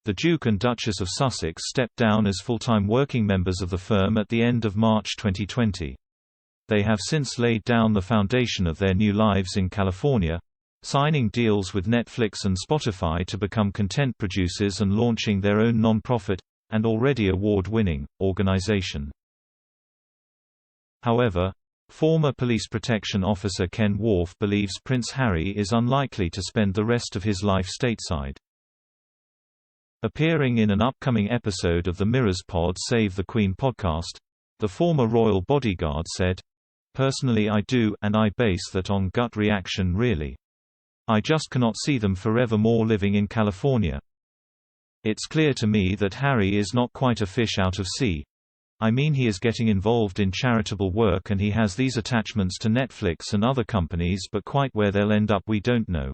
The Duke and Duchess of Sussex stepped down as full-time working members of the firm at the end of March 2020. They have since laid down the foundation of their new lives in California, signing deals with Netflix and Spotify to become content producers and launching their own non-profit, and already award-winning, organization. However, former police protection officer Ken Worf believes Prince Harry is unlikely to spend the rest of his life stateside. Appearing in an upcoming episode of the Mirror's Pod Save the Queen podcast, the former royal bodyguard said, "Personally I do, and I base that on gut reaction really. I just cannot see them forevermore living in California. It's clear to me that Harry is not quite a fish out of sea. I mean, he is getting involved in charitable work and he has these attachments to Netflix and other companies, but quite where they'll end up we don't know.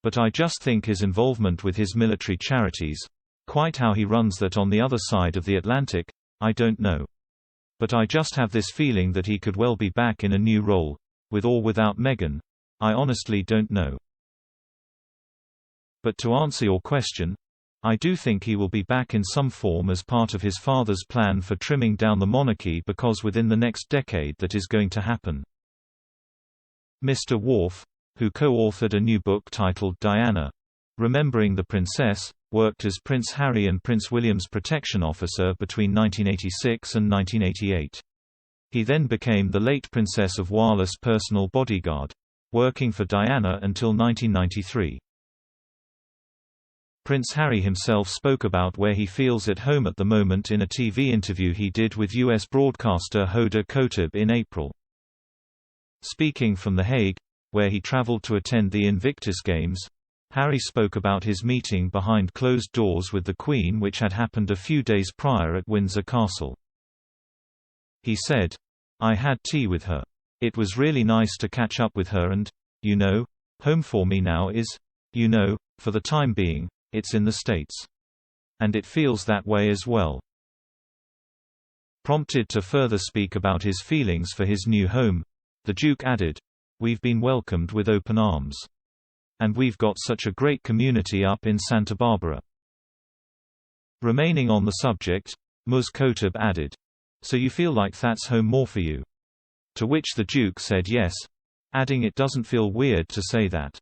But I just think his involvement with his military charities, quite how he runs that on the other side of the Atlantic, I don't know. But I just have this feeling that he could well be back in a new role, with or without Meghan. I honestly don't know. But to answer your question, I do think he will be back in some form as part of his father's plan for trimming down the monarchy, because within the next decade that is going to happen." Mr. Worf, who co-authored a new book titled Diana, Remembering the Princess, worked as Prince Harry and Prince William's protection officer between 1986 and 1988. He then became the late Princess of Wales' personal bodyguard, working for Diana until 1993. Prince Harry himself spoke about where he feels at home at the moment in a TV interview he did with U.S. broadcaster Hoda Kotb in April. Speaking from The Hague, where he traveled to attend the Invictus Games, Harry spoke about his meeting behind closed doors with the Queen, which had happened a few days prior at Windsor Castle. He said, "I had tea with her. It was really nice to catch up with her and, you know, home for me now is, you know, for the time being, it's in the States. And it feels that way as well." Prompted to further speak about his feelings for his new home, the Duke added, "We've been welcomed with open arms. And we've got such a great community up in Santa Barbara." Remaining on the subject, Ms. Kotb added, "So you feel like that's home more for you?" To which the Duke said yes, adding, "It doesn't feel weird to say that."